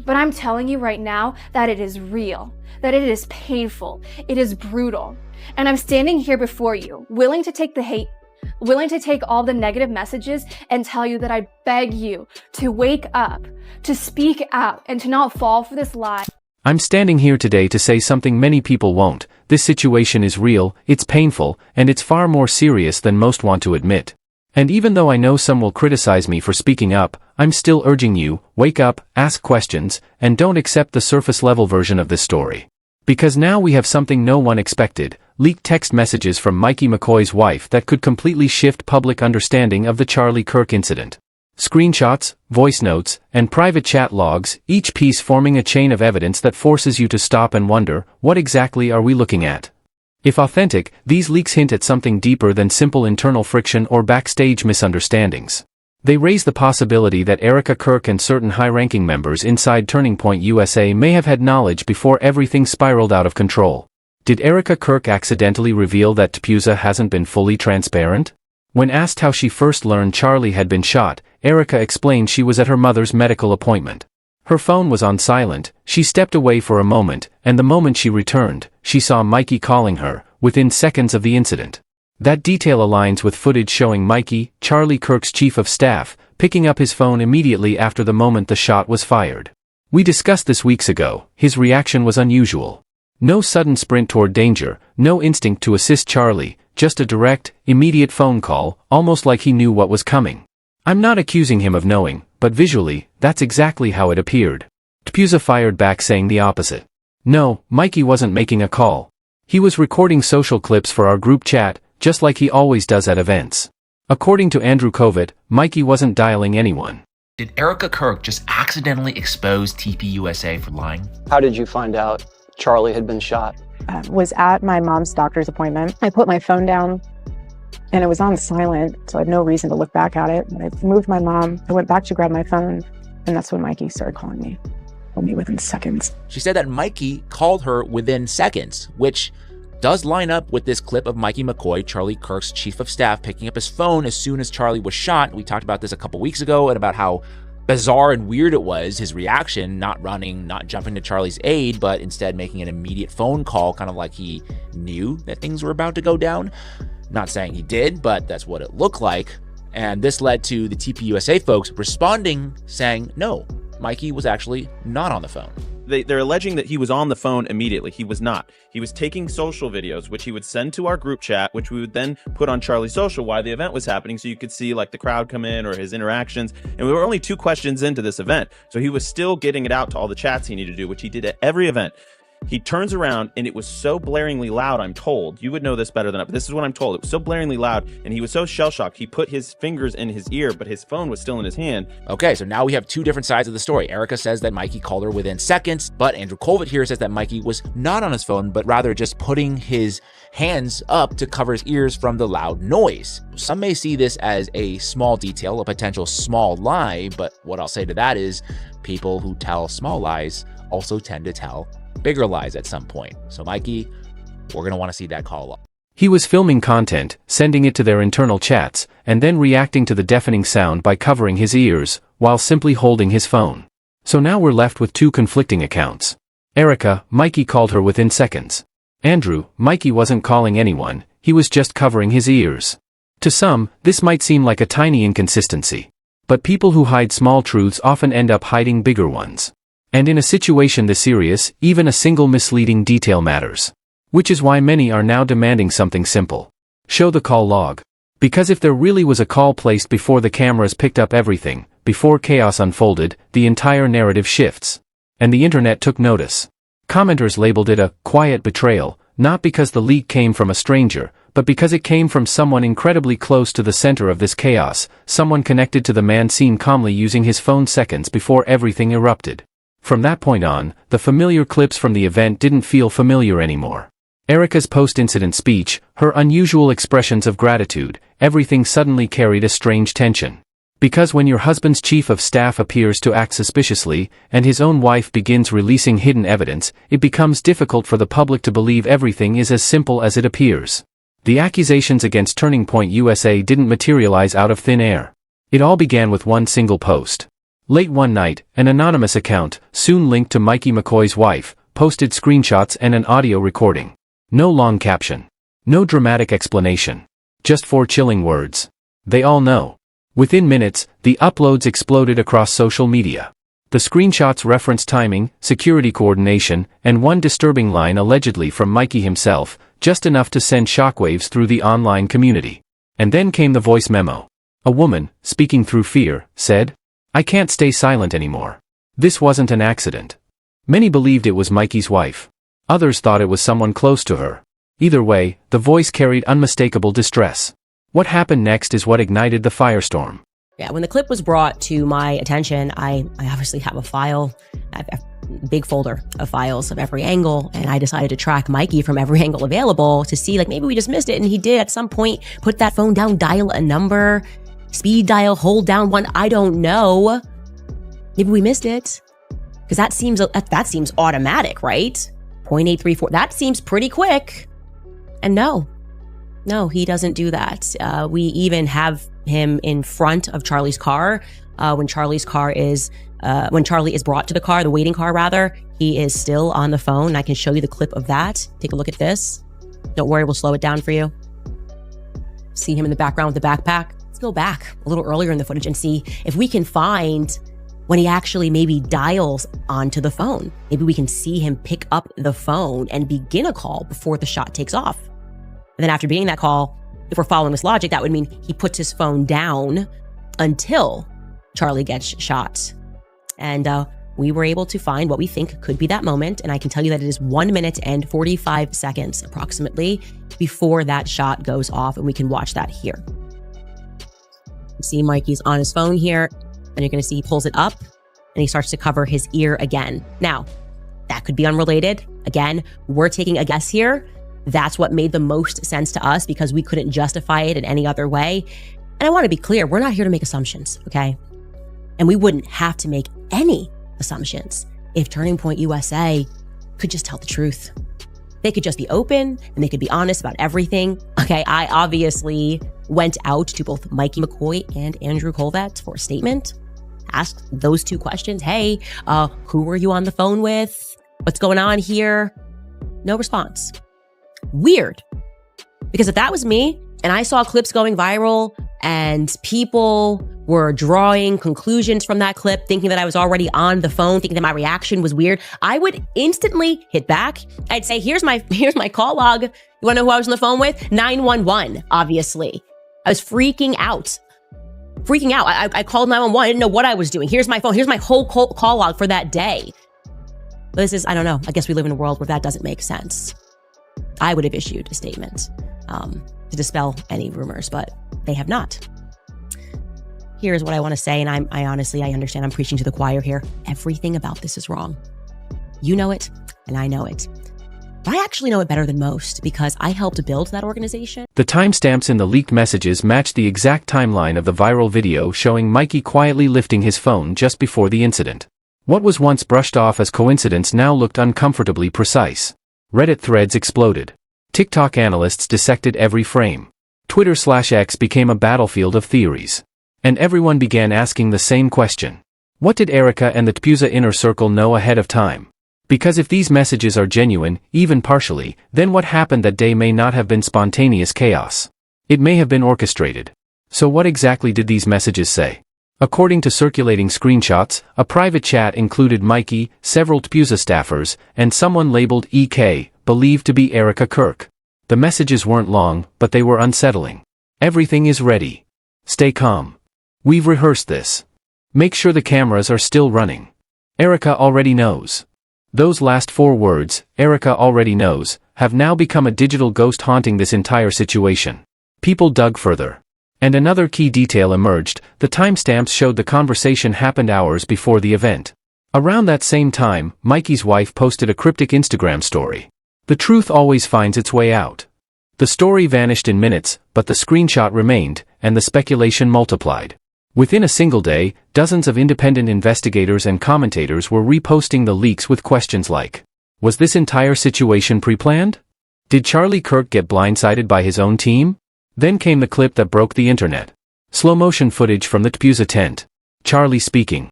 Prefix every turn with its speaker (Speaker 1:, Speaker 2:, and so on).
Speaker 1: But I'm telling you right now that it is real, that it is painful, it is brutal. And I'm standing here before you, willing to take the hate, willing to take all the negative messages and tell you that I beg you to wake up, to speak out, and to not fall for this lie.
Speaker 2: I'm standing here today to say something many people won't. This situation is real, it's painful, and it's far more serious than most want to admit. And even though I know some will criticize me for speaking up, I'm still urging you, wake up, ask questions, and don't accept the surface-level version of this story. Because now we have something no one expected, leaked text messages from Micky McCoy's wife that could completely shift public understanding of the Charlie Kirk incident. Screenshots, voice notes, and private chat logs, each piece forming a chain of evidence that forces you to stop and wonder, what exactly are we looking at? If authentic, these leaks hint at something deeper than simple internal friction or backstage misunderstandings. They raise the possibility that Erika Kirk and certain high-ranking members inside Turning Point USA may have had knowledge before everything spiraled out of control. Did Erika Kirk accidentally reveal that TPUSA hasn't been fully transparent? When asked how she first learned Charlie had been shot, Erika explained she was at her mother's medical appointment. Her phone was on silent, she stepped away for a moment, and the moment she returned, she saw Micky calling her, within seconds of the incident. That detail aligns with footage showing Micky, Charlie Kirk's chief of staff, picking up his phone immediately after the moment the shot was fired. We discussed this weeks ago, his reaction was unusual. No sudden sprint toward danger, no instinct to assist Charlie, just a direct, immediate phone call, almost like he knew what was coming. I'm not accusing him of knowing, but visually, that's exactly how it appeared. TPUSA fired back saying the opposite. No, Micky wasn't making a call. He was recording social clips for our group chat, just like he always does at events. According to Andrew Kovac, Micky wasn't dialing anyone.
Speaker 3: Did Erika Kirk just accidentally expose TPUSA for lying?
Speaker 4: How did you find out Charlie had been shot?
Speaker 5: I was at my mom's doctor's appointment. I put my phone down and it was on silent, so I had no reason to look back at it. I moved my mom, I went back to grab my phone, and that's when Micky started calling me. Called me within seconds.
Speaker 3: She said that Micky called her within seconds, which does line up with this clip of Micky McCoy, Charlie Kirk's chief of staff, picking up his phone as soon as Charlie was shot. We talked about this a couple weeks ago and about how bizarre and weird it was, his reaction, not running, not jumping to Charlie's aid, but instead making an immediate phone call, kind of like he knew that things were about to go down. Not saying he did, but that's what it looked like. And this led to the TPUSA folks responding, saying, no, Micky was actually not on the phone.
Speaker 6: They're alleging that he was on the phone immediately. He was not. He was taking social videos, which he would send to our group chat, which we would then put on Charlie's social while the event was happening, so you could see like the crowd come in or his interactions. And we were only 2 questions into this event, so he was still getting it out to all the chats he needed to do, which he did at every event. He turns around and it was so blaringly loud, I'm told. You would know this better than I, but this is what I'm told. It was so blaringly loud and he was so shell-shocked, he put his fingers in his ear, but his phone was still in his hand.
Speaker 3: Okay, so now we have 2 different sides of the story. Erika says that Micky called her within seconds, but Andrew Kovac here says that Micky was not on his phone, but rather just putting his hands up to cover his ears from the loud noise. Some may see this as a small detail, a potential small lie, but what I'll say to that is people who tell small lies also tend to tell bigger lies at some point. So Micky, we're going to want to see that call up.
Speaker 2: He was filming content, sending it to their internal chats, and then reacting to the deafening sound by covering his ears, while simply holding his phone. So now we're left with 2 conflicting accounts. Erika, Micky called her within seconds. Andrew, Micky wasn't calling anyone, he was just covering his ears. To some, this might seem like a tiny inconsistency. But people who hide small truths often end up hiding bigger ones. And in a situation this serious, even a single misleading detail matters. Which is why many are now demanding something simple. Show the call log. Because if there really was a call placed before the cameras picked up everything, before chaos unfolded, the entire narrative shifts. And the internet took notice. Commenters labeled it a quiet betrayal, not because the leak came from a stranger, but because it came from someone incredibly close to the center of this chaos, someone connected to the man seen calmly using his phone seconds before everything erupted. From that point on, the familiar clips from the event didn't feel familiar anymore. Erika's post-incident speech, her unusual expressions of gratitude, everything suddenly carried a strange tension. Because when your husband's chief of staff appears to act suspiciously, and his own wife begins releasing hidden evidence, it becomes difficult for the public to believe everything is as simple as it appears. The accusations against Turning Point USA didn't materialize out of thin air. It all began with one single post. Late one night, an anonymous account, soon linked to Micky McCoy's wife, posted screenshots and an audio recording. No long caption. No dramatic explanation. Just 4 chilling words. They all know. Within minutes, the uploads exploded across social media. The screenshots referenced timing, security coordination, and one disturbing line allegedly from Micky himself, just enough to send shockwaves through the online community. And then came the voice memo. A woman, speaking through fear, said, "I can't stay silent anymore. This wasn't an accident." Many believed it was Micky's wife. Others thought it was someone close to her. Either way, the voice carried unmistakable distress. What happened next is what ignited the firestorm.
Speaker 7: Yeah, when the clip was brought to my attention, I obviously have a file, a big folder of files of every angle, and I decided to track Micky from every angle available to see, like, maybe we just missed it, and he did at some point put that phone down, dial a number, speed dial, hold down one, I don't know. Maybe we missed it, because that seems automatic, right? 0.834, that seems pretty quick. And no, he doesn't do that. We even have him in front of Charlie's car. When Charlie is brought to the car, the waiting car rather, he is still on the phone. I can show you the clip of that. Take a look at this. Don't worry, we'll slow it down for you. See him in the background with the backpack. Let's go back a little earlier in the footage and see if we can find when he actually maybe dials onto the phone. Maybe we can see him pick up the phone and begin a call before the shot takes off. And then after beginning that call, if we're following this logic, that would mean he puts his phone down until Charlie gets shot. And we were able to find what we think could be that moment. And I can tell you that it is 1 minute and 45 seconds approximately before that shot goes off. And we can watch that here. You see Micky's on his phone here, and you're going to see he pulls it up and he starts to cover his ear again. Now, that could be unrelated. Again, we're taking a guess here. That's what made the most sense to us because we couldn't justify it in any other way. And I want to be clear, we're not here to make assumptions, okay? And we wouldn't have to make any assumptions if Turning Point USA could just tell the truth. They could just be open and they could be honest about everything. Okay, I obviously went out to both Micky McCoy and Andrew Colvett for a statement, asked those 2 questions. Hey, who were you on the phone with? What's going on here? No response. Weird. Because if that was me and I saw clips going viral and people were drawing conclusions from that clip, thinking that I was already on the phone, thinking that my reaction was weird, I would instantly hit back. I'd say, here's my call log. You want to know who I was on the phone with? 911, obviously. I was freaking out. I called 911. I didn't know what I was doing. Here's my phone. Here's my whole call log for that day. But this is, I don't know. I guess we live in a world where that doesn't make sense. I would have issued a statement to dispel any rumors, but they have not. Here's what I want to say, and I honestly understand I'm preaching to the choir here. Everything about this is wrong. You know it, and I know it. But I actually know it better than most because I helped build that organization.
Speaker 2: The timestamps in the leaked messages matched the exact timeline of the viral video showing Micky quietly lifting his phone just before the incident. What was once brushed off as coincidence now looked uncomfortably precise. Reddit threads exploded. TikTok analysts dissected every frame. Twitter/X became a battlefield of theories. And everyone began asking the same question. What did Erika and the TPUSA inner circle know ahead of time? Because if these messages are genuine, even partially, then what happened that day may not have been spontaneous chaos. It may have been orchestrated. So what exactly did these messages say? According to circulating screenshots, a private chat included Micky, several TPUSA staffers, and someone labeled EK, believed to be Erika Kirk. The messages weren't long, but they were unsettling. Everything is ready. Stay calm. We've rehearsed this. Make sure the cameras are still running. Erika already knows. Those last 4 words, Erika already knows, have now become a digital ghost haunting this entire situation. People dug further. And another key detail emerged. The timestamps showed the conversation happened hours before the event. Around that same time, Micky's wife posted a cryptic Instagram story. The truth always finds its way out. The story vanished in minutes, but the screenshot remained, and the speculation multiplied. Within a single day, dozens of independent investigators and commentators were reposting the leaks with questions like, was this entire situation pre-planned? Did Charlie Kirk get blindsided by his own team? Then came the clip that broke the internet. Slow-motion footage from the TPUSA tent. Charlie speaking.